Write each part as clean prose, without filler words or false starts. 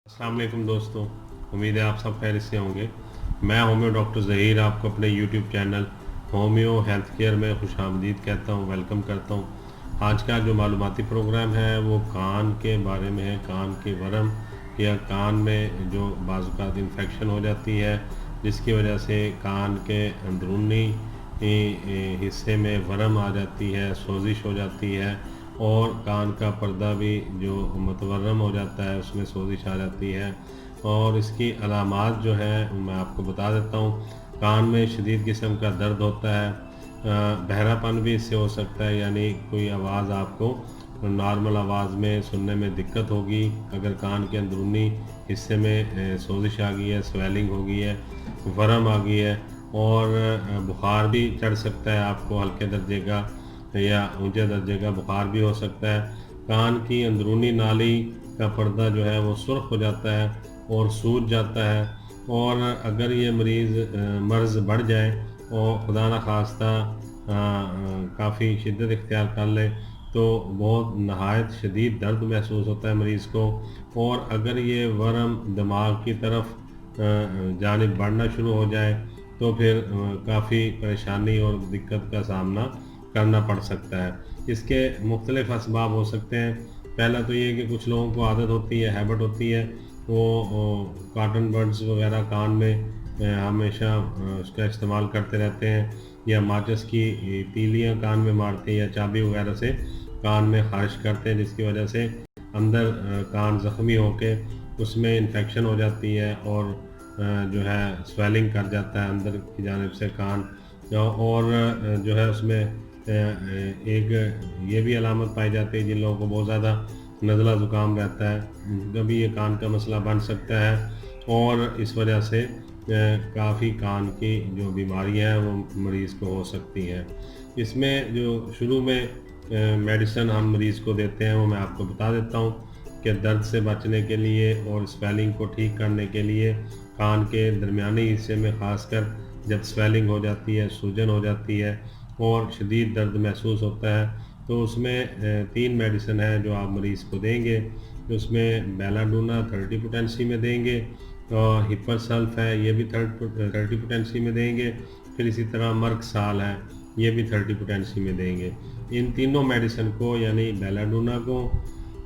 अस्सलाम वालेकुम दोस्तों, उम्मीद है आप सब खैरियत से होंगे। मैं होम्यो डॉक्टर ज़हीर आपको अपने YouTube channel homeo health care में खुशामदीद कहता हूँ, वेलकम करता हूँ। आज का जो मालूमाती प्रोग्राम है वो कान के बारे में है। कान के वर्म या कान में जो बाज़ इन्फेक्शन हो जाती है, जिसकी वजह से कान के अंदरूनी हिस्से में वर्म आ जाती है, सोजिश हो जाती है और कान का पर्दा भी जो मतवर्रम हो जाता है उसमें सोजिश आ जाती है। और इसकी अलामात जो है मैं आपको बता देता हूँ। कान में शदीद किस्म का दर्द होता है, बहरापन भी इससे हो सकता है, यानी कोई आवाज़ आपको नॉर्मल आवाज़ में सुनने में दिक्कत होगी अगर कान के अंदरूनी हिस्से में सोजिश आ गई है, स्वेलिंग हो गई है, वर्म आ गई है। और बुखार भी चढ़ सकता है आपको, हल्के दर्जे का या ऊंचे दर्जे का बुखार भी हो सकता है। कान की अंदरूनी नाली का पर्दा जो है वो सुर्ख हो जाता है और सूज जाता है। और अगर ये मर्ज़ बढ़ जाए और खुदा न खास्ता काफ़ी शिद्दत इख्तियार कर ले तो बहुत नहायत शदीद दर्द महसूस होता है मरीज़ को। और अगर ये वर्म दिमाग की तरफ जानिब बढ़ना शुरू हो जाए तो फिर काफ़ी परेशानी और दिक्कत का सामना करना पड़ सकता है। इसके मुख्तलिफ़ असबाब हो सकते हैं। पहला तो ये कि कुछ लोगों को आदत होती है, हैबिट होती है, वो कॉटन बड्स वगैरह कान में हमेशा उसका इस्तेमाल करते रहते हैं, या माचिस की तीलियाँ कान में मारते हैं या चाबी वगैरह से कान में ख़ारिश करते हैं, जिसकी वजह से अंदर कान ज़ख्मी होके उसमें इन्फेक्शन हो जाती है और जो है स्वेलिंग कर जाता है अंदर की जानिब से कान। और जो है उसमें एक ये भी अलामत पाई जाती है जिन लोगों को बहुत ज़्यादा नज़ला ज़ुकाम रहता है, कभी ये कान का मसला बन सकता है और इस वजह से काफ़ी कान की जो बीमारियां हैं वो मरीज़ को हो सकती हैं। इसमें जो शुरू में मेडिसिन हम मरीज़ को देते हैं वो मैं आपको बता देता हूँ कि दर्द से बचने के लिए और स्वेलिंग को ठीक करने के लिए कान के दरमियानी हिस्से में ख़ासकर जब स्वेलिंग हो जाती है, सूजन हो जाती है और शदीद दर्द महसूस होता है, तो उसमें 3 मेडिसिन है जो आप मरीज़ को देंगे। उसमें बेलाडोना 30 पोटेंसी में देंगे और हिपर सल्फ है, ये भी 30 पोटेंसी में देंगे। फिर इसी तरह मर्क साल है, ये भी 30 पोटेंसी में देंगे। इन तीनों मेडिसिन को यानी बेलाडोना को,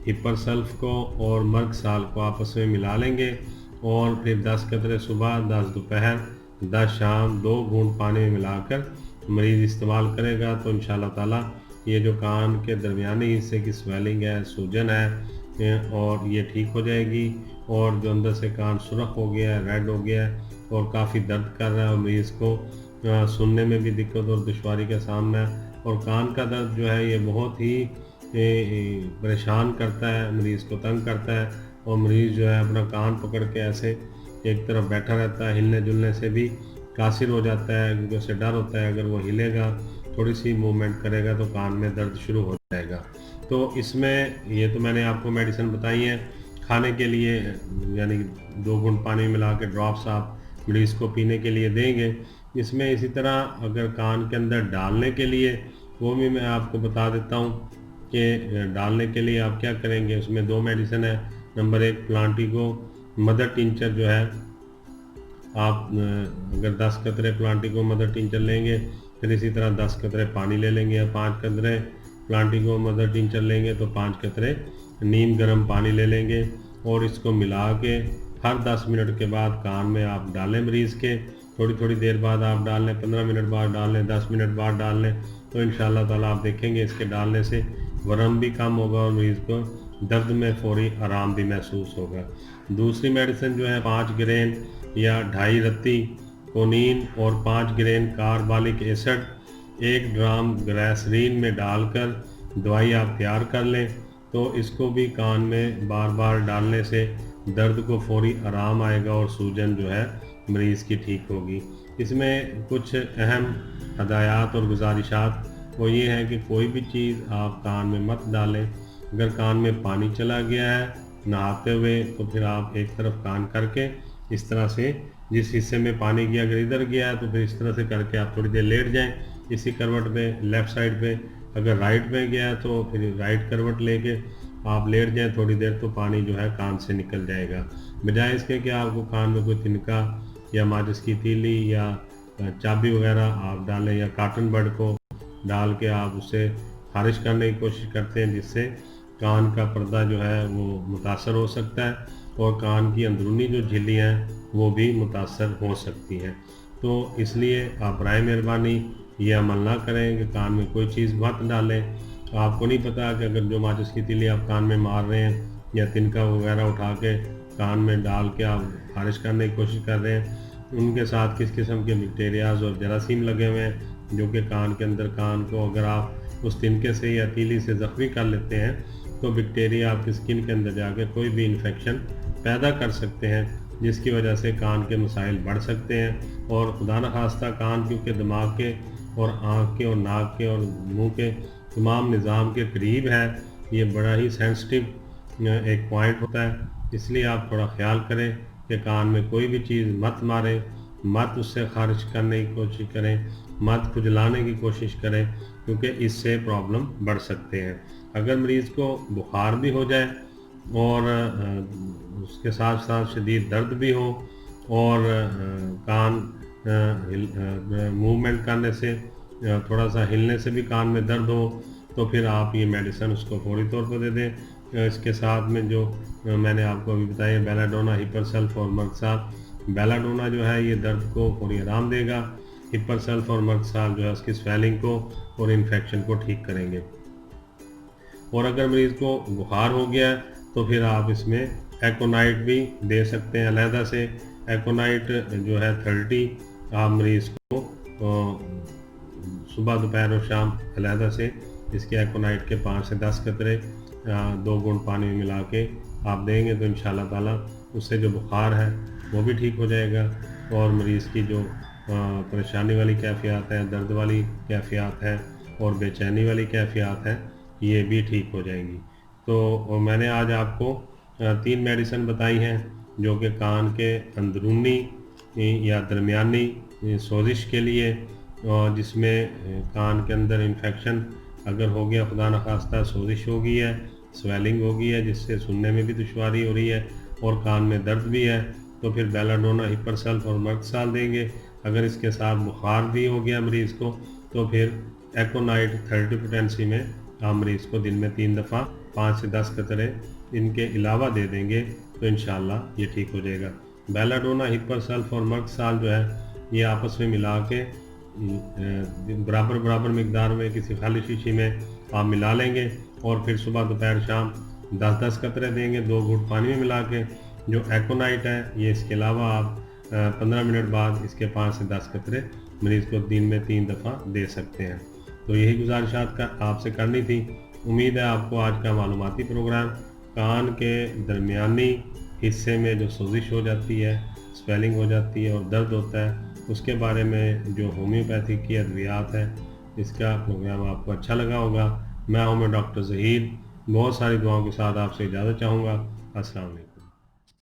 हिपर सल्फ को और मर्क साल को आपस में मिला लेंगे और फिर 10 कतरे सुबह, 10 दोपहर, 10 शाम 2 घूंट पानी में मिलाकर मरीज़ इस्तेमाल करेगा तो इंशाअल्लाह ताला ये जो कान के दरमियानी हिस्से की स्वेलिंग है, सूजन है और ये ठीक हो जाएगी। और जो अंदर से कान सुरख हो गया है, रेड हो गया है और काफ़ी दर्द कर रहा है और मरीज़ को सुनने में भी दिक्कत और दुश्वारी का सामना है। और कान का दर्द जो है ये बहुत ही परेशान करता है, मरीज़ को तंग करता है और मरीज़ जो है अपना कान पकड़ के ऐसे एक तरफ बैठा रहता है, हिलने जुलने से भी कासिर हो जाता है क्योंकि उसे डर होता है अगर वो हिलेगा, थोड़ी सी मूवमेंट करेगा तो कान में दर्द शुरू हो जाएगा। तो इसमें ये तो मैंने आपको मेडिसिन बताई है खाने के लिए, यानी 2 घूंट पानी मिला के ड्रॉप्स आप मरीज़ को पीने के लिए देंगे। इसमें इसी तरह अगर कान के अंदर डालने के लिए वो भी मैं आपको बता देता हूँ कि डालने के लिए आप क्या करेंगे। उसमें 2 मेडिसिन है। नंबर 1 प्लांटिको मदर टिंचर जो है, आप अगर 10 कतरे प्लांटिको मदर टिंचर लेंगे, फिर इसी तरह 10 कतरे पानी ले लेंगे या 5 कतरे प्लांटिको मदर टिंचर लेंगे तो 5 कतरे नीम गर्म पानी ले लेंगे और इसको मिला के हर 10 मिनट के बाद कान में आप डालें मरीज़ के। थोड़ी थोड़ी देर बाद आप डाल लें, 15 मिनट बाद डाल लें, 10 मिनट बाद डाल लें, तो इंशाअल्लाह ताला आप देखेंगे इसके डालने से वर्म भी कम होगा और मरीज़ को दर्द में फौरी आराम भी महसूस होगा। दूसरी मेडिसिन जो है 5 ग्रेन या 2.5 रत्ती कोनीन और 5 ग्रेन कार्बालिक एसिड 1 ड्राम ग्रासरीन में डालकर दवाई आप तैयार कर लें, तो इसको भी कान में बार बार डालने से दर्द को फौरी आराम आएगा और सूजन जो है मरीज़ की ठीक होगी। इसमें कुछ अहम हदायत और गुजारिशात वो ये है कि कोई भी चीज़ आप कान में मत डालें। अगर कान में पानी चला गया है नहाते हुए तो फिर आप एक तरफ कान करके इस तरह से, जिस हिस्से में पानी गया अगर इधर गया है तो फिर इस तरह से करके आप थोड़ी देर लेट जाएं इसी करवट पे लेफ़्ट साइड पे। अगर राइट में गया है तो फिर राइट करवट लेके آپ لیٹ جائیں تھوڑی دیر تو پانی جو ہے کان سے نکل جائے گا، بجائے اس کے کہ آپ کو کان میں کوئی تنکا یا ماچس کی تیلی یا چابی وغیرہ آپ ڈالیں یا کاٹن بڈ کو ڈال کے آپ اسے خارج کرنے کی کوشش کرتے ہیں، جس سے کان کا پردہ جو ہے وہ متاثر ہو سکتا ہے اور کان کی اندرونی جو جھلیاں ہیں وہ بھی متاثر ہو سکتی ہیں۔ تو اس لیے آپ برائے مہربانی یہ عمل نہ کریں کہ کان میں کوئی چیز مت ڈالیں۔ آپ کو نہیں پتہ کہ اگر جو ماچس کی تیلی آپ کان میں مار رہے ہیں یا تنکا وغیرہ اٹھا کے کان میں ڈال کے آپ خارج کرنے کی کوشش کر رہے ہیں، ان کے ساتھ کس قسم کے بیکٹیریاز اور جراثیم لگے ہوئے ہیں جو کہ کان کے اندر کان کو اگر آپ اس تنکے سے یا تیلی سے زخمی کر لیتے ہیں تو بیکٹیریا آپ کی سکن کے اندر جا کے کوئی بھی انفیکشن پیدا کر سکتے ہیں، جس کی وجہ سے کان کے مسائل بڑھ سکتے ہیں۔ اور خدا نخواستہ کان کیونکہ دماغ کے اور آنکھ کے اور ناک کے اور منہ کے تمام نظام کے قریب ہے، یہ بڑا ہی سینسٹیو ایک پوائنٹ ہوتا ہے، اس لیے آپ تھوڑا خیال کریں کہ کان میں کوئی بھی چیز مت ماریں، مت اس سے خارج کرنے کی کوشش کریں، مت کھجلانے کی کوشش کریں، کیونکہ اس سے پرابلم بڑھ سکتے ہیں۔ اگر مریض کو بخار بھی ہو جائے اور اس کے ساتھ ساتھ شدید درد بھی ہو اور کان موومنٹ کرنے سے تھوڑا سا ہلنے سے بھی کان میں درد ہو تو پھر آپ یہ میڈیسن اس کو فوری طور پر دے دیں۔ اس کے ساتھ میں جو میں نے آپ کو ابھی بتایا بیلاڈونا، ہپر سلف اور مرگسال۔ بیلاڈونا جو ہے یہ درد کو فوری آرام دے گا، ہپر سلف اور مرگسال جو ہے اس کی سویلنگ کو اور انفیکشن کو ٹھیک کریں گے۔ اور اگر مریض کو بخار ہو گیا ہے تو پھر آپ اس میں ایکونائٹ بھی دے سکتے ہیں علیحدہ سے۔ ایکونائٹ جو ہے 30 آپ مریض کو صبح دوپہر اور شام علیحدہ سے اس کے ایکونائٹ کے 5 سے 10 قطرے 2 گھونٹ پانی میں ملا کے آپ دیں گے تو انشاءاللہ تعالیٰ اس سے جو بخار ہے وہ بھی ٹھیک ہو جائے گا اور مریض کی جو پریشانی والی کیفیات ہیں، درد والی کیفیات ہیں اور بے چینی والی کیفیات ہیں، یہ بھی ٹھیک ہو جائیں گی۔ تو میں نے آج آپ کو 3 میڈیسن بتائی ہیں جو کہ کان کے اندرونی یا درمیانی سوزش کے لیے، جس میں کان کے اندر انفیکشن اگر ہو گیا، خدا نخواستہ سوزش ہو گئی ہے، سویلنگ ہو گئی ہے جس سے سننے میں بھی دشواری ہو رہی ہے اور کان میں درد بھی ہے، تو پھر بیلاڈونا، ہپر سلف اور مرگسال دیں گے۔ اگر اس کے ساتھ بخار بھی ہو گیا مریض کو تو پھر ایکونائٹ 30 پوٹینسی میں آپ مریض کو دن میں 3 دفعہ 5 سے 10 قطرے ان کے علاوہ دے دیں گے تو انشاءاللہ یہ ٹھیک ہو جائے گا۔ بیلاڈونا، ہپر سلف اور مرگسال جو ہے یہ آپس میں ملا کے برابر مقدار میں کسی خالی شیشی میں آپ ملا لیں گے اور پھر صبح دوپہر شام 10 قطرے دیں گے 2 گھونٹ پانی میں ملا کے۔ جو ایکونائٹ ہے یہ اس کے علاوہ آپ 15 منٹ بعد اس کے 5 سے 10 قطرے مریض کو دن میں 3 دفعہ دے سکتے ہیں۔ تو یہی گزارشات کا آپ سے کرنی تھی۔ امید ہے آپ کو آج کا معلوماتی پروگرام کان کے درمیانی حصے میں جو سوزش ہو جاتی ہے، سویلنگ ہو جاتی ہے اور درد ہوتا ہے، اس کے بارے میں جو ہومیوپیتھی کی ادویات ہے، اس کا پروگرام آپ کو اچھا لگا ہوگا۔ میں ہوں ڈاکٹر ظہیر، بہت ساری دعاؤں کے ساتھ آپ سے اجازت چاہوں گا۔ السلام علیکم۔